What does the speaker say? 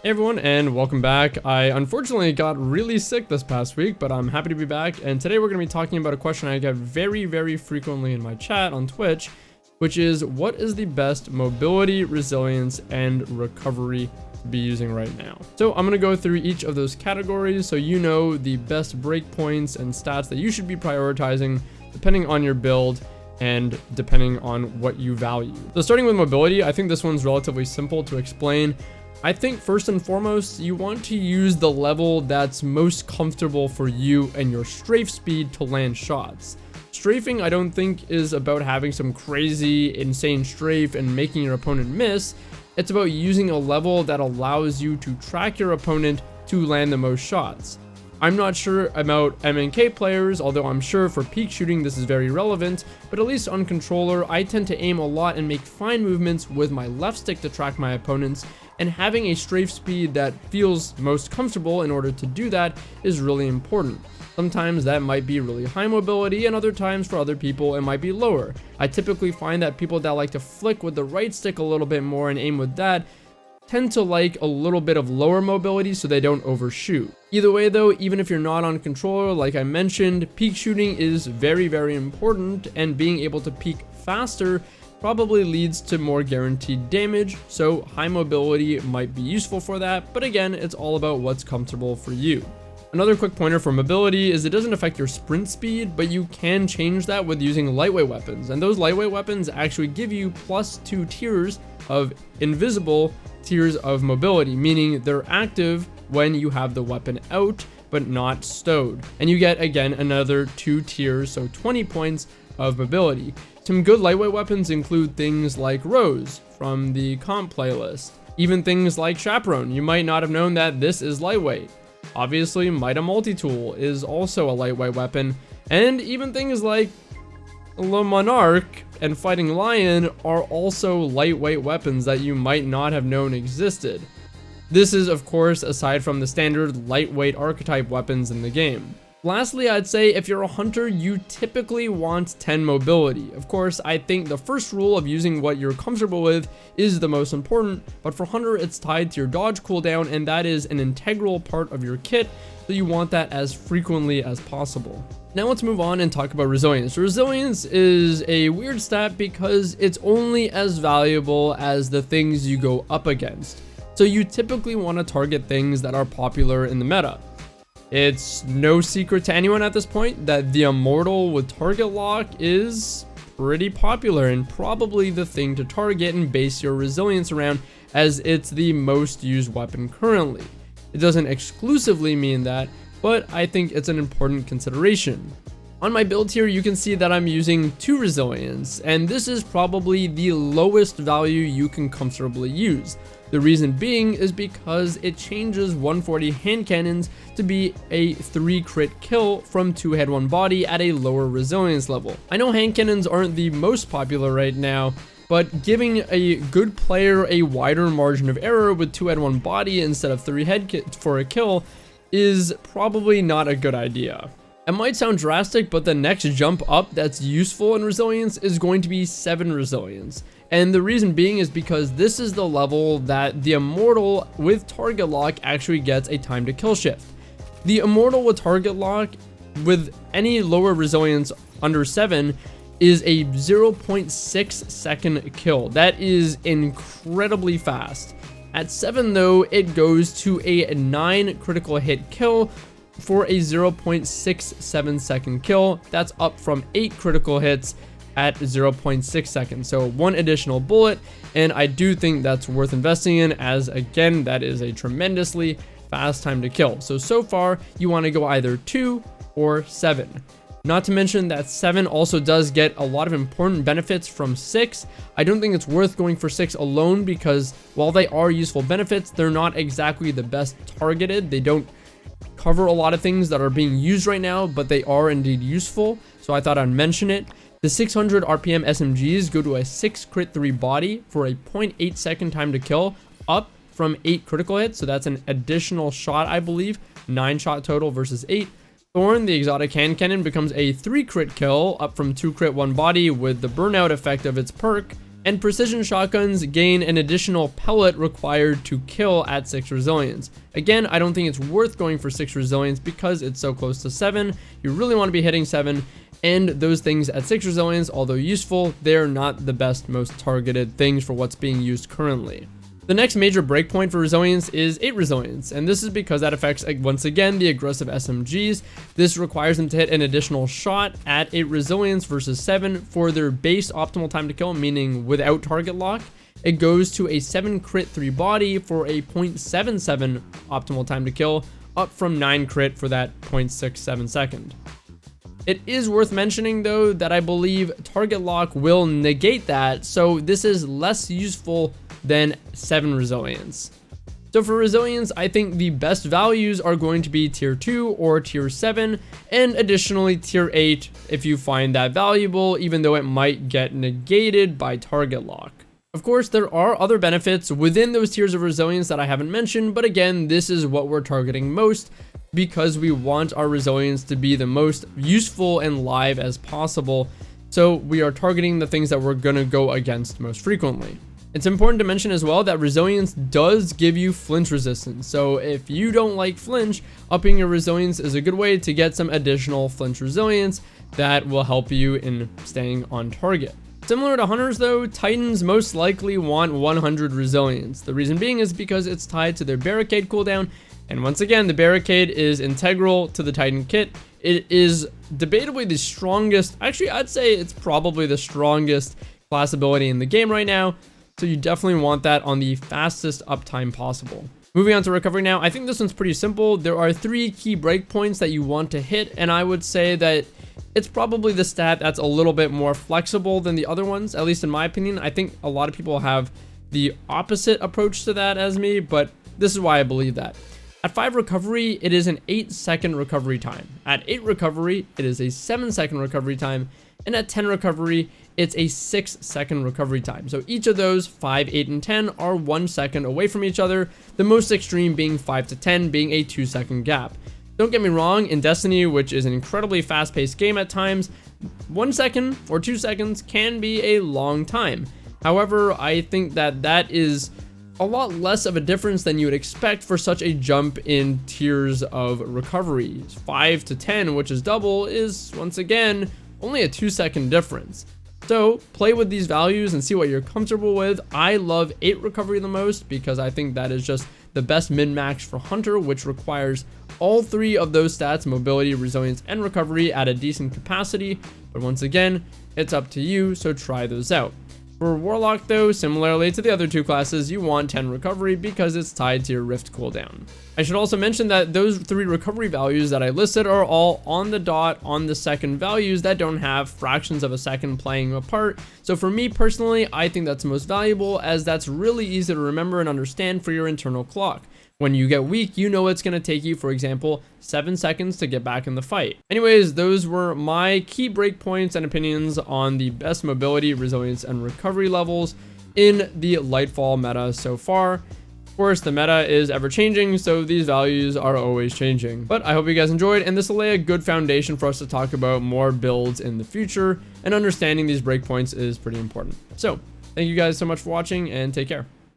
Hey everyone, and welcome back. I unfortunately got really sick this past week, but I'm happy to be back. And today we're going to be talking about a question I get very frequently in my chat on Twitch, which is what is the best mobility, resilience, and recovery to be using right now? So I'm going to go through each of those categories so you know the best breakpoints and stats that you should be prioritizing depending on your build and depending on what you value. So starting with mobility, I think this one's relatively simple to explain. I think first and foremost, you want to use the level that's most comfortable for you and your strafe speed to land shots. Strafing, I don't think, is about having some crazy, insane strafe and making your opponent miss. It's about using a level that allows you to track your opponent to land the most shots. I'm not sure about MNK players, although I'm sure for peak shooting this is very relevant, but at least on controller, I tend to aim a lot and make fine movements with my left stick to track my opponents, and having a strafe speed that feels most comfortable in order to do that is really important. Sometimes that might be really high mobility, and other times for other people it might be lower. I typically find that people that like to flick with the right stick a little bit more and aim with that tend to like a little bit of lower mobility so they don't overshoot. Either way though, even if you're not on controller, like I mentioned, peak shooting is very important, and being able to peak faster probably leads to more guaranteed damage, so high mobility might be useful for that, but again, it's all about what's comfortable for you. Another quick pointer for mobility is it doesn't affect your sprint speed, but you can change that with using lightweight weapons, and those lightweight weapons actually give you +2 tiers of invisible tiers of mobility, meaning they're active when you have the weapon out but not stowed, and you get again another 2 tiers, so 20 points of mobility. Some good lightweight weapons include things like Rose from the comp playlist, even things like Chaperone. You might not have known that this is lightweight. Obviously, Mida Multi-Tool is also a lightweight weapon, and even things like Le Monarch and Fighting Lion are also lightweight weapons that you might not have known existed. This is, of course, aside from the standard lightweight archetype weapons in the game. Lastly, I'd say if you're a hunter, you typically want 10 mobility. Of course, I think the first rule of using what you're comfortable with is the most important, but for hunter, it's tied to your dodge cooldown, and that is an integral part of your kit, so you want that as frequently as possible. Now let's move on and talk about resilience. Resilience is a weird stat because it's only as valuable as the things you go up against. So you typically want to target things that are popular in the meta. It's no secret to anyone at this point that the Immortal with target lock is pretty popular and probably the thing to target and base your resilience around, as it's the most used weapon currently. It doesn't exclusively mean that, but I think it's an important consideration. On my build here, you can see that I'm using 2 resilience, and this is probably the lowest value you can comfortably use. The reason being is because it changes 140 hand cannons to be a 3 crit kill from 2 head 1 body at a lower resilience level. I know hand cannons aren't the most popular right now, but giving a good player a wider margin of error with 2 head 1 body instead of 3 head for a kill is probably not a good idea. It might sound drastic, but the next jump up that's useful in resilience is going to be 7 resilience. And the reason being is because this is the level that the Immortal with target lock actually gets a time to kill shift. The Immortal with target lock with any lower resilience under 7 is a 0.6 second kill. That is incredibly fast. At 7 though, it goes to a 9 critical hit kill for a 0.67 second kill. That's up from 8 critical hits at 0.6 seconds. So 1 additional bullet, and I do think that's worth investing in, as again, that is a tremendously fast time to kill. So far, you want to go either 2 or 7. Not to mention that 7 also does get a lot of important benefits from 6. I don't think it's worth going for 6 alone because while they are useful benefits, they're not exactly the best targeted. They don't cover a lot of things that are being used right now, but they are indeed useful, so I thought I'd mention it. The 600 RPM SMGs go to a 6 crit 3 body for a 0.8 second time to kill, up from 8 critical hits, so that's an additional shot, I believe, 9 shot total versus 8. Thorn, the exotic hand cannon, becomes a 3 crit kill, up from 2 crit 1 body with the burnout effect of its perk, And precision shotguns gain an additional pellet required to kill at 6 resilience. Again, I don't think it's worth going for 6 resilience because it's so close to 7. You really want to be hitting 7, and those things at 6 resilience, although useful, they're not the best, most targeted things for what's being used currently. The next major breakpoint for resilience is 8 resilience, and this is because that affects, once again, the aggressive SMGs. This requires them to hit an additional shot at 8 resilience versus 7 for their base optimal time to kill, meaning without target lock. It goes to a 7 crit 3 body for a 0.77 optimal time to kill, up from 9 crit for that 0.67 second. It is worth mentioning though that I believe target lock will negate that, so this is less useful than 7 resilience. So for resilience, I think the best values are going to be tier 2 or tier 7, and additionally tier 8 if you find that valuable, even though it might get negated by target lock. Of course, there are other benefits within those tiers of resilience that I haven't mentioned, but again, this is what we're targeting most because we want our resilience to be the most useful and live as possible. So we are targeting the things that we're gonna go against most frequently. It's important to mention as well that resilience does give you flinch resistance. So if you don't like flinch, upping your resilience is a good way to get some additional flinch resilience that will help you in staying on target. Similar to hunters though, titans most likely want 100 resilience. The reason being is because it's tied to their barricade cooldown, and once again, the barricade is integral to the titan kit. It is debatably the strongest, actually I'd say it's probably the strongest class ability in the game right now. So you definitely want that on the fastest uptime possible. Moving on to recovery now, I think this one's pretty simple. There are 3 key breakpoints that you want to hit, and I would say that it's probably the stat that's a little bit more flexible than the other ones, at least in my opinion. I think a lot of people have the opposite approach to that as me, but this is why I believe that. At 5 recovery, it is an 8-second recovery time. At 8 recovery, it is a 7-second recovery time. And at 10 recovery, it's a 6-second recovery time. So each of those, 5, 8, and 10, are 1 second away from each other. The most extreme being 5 to 10 being a 2-second gap. Don't get me wrong, in Destiny, which is an incredibly fast-paced game at times, 1 second or 2 seconds can be a long time. However, I think that that is a lot less of a difference than you would expect for such a jump in tiers of recovery. 5 to 10, which is double, is once again only a 2-second difference. So play with these values and see what you're comfortable with. I love 8 recovery the most because I think that is just the best min-max for Hunter, which requires all 3 of those stats, mobility, resilience, and recovery at a decent capacity. But once again, it's up to you, so try those out. For Warlock though, similarly to the other 2 classes, you want 10 recovery because it's tied to your Rift cooldown. I should also mention that those 3 recovery values that I listed are all on the dot on the second values that don't have fractions of a second playing a part. So for me personally, I think that's most valuable as that's really easy to remember and understand for your internal clock. When you get weak, you know it's going to take you, for example, 7 seconds to get back in the fight. Anyways, those were my key breakpoints and opinions on the best mobility, resilience, and recovery levels in the Lightfall meta so far. Of course, the meta is ever changing, so these values are always changing. But I hope you guys enjoyed, and this will lay a good foundation for us to talk about more builds in the future, and understanding these breakpoints is pretty important. So, thank you guys so much for watching, and take care.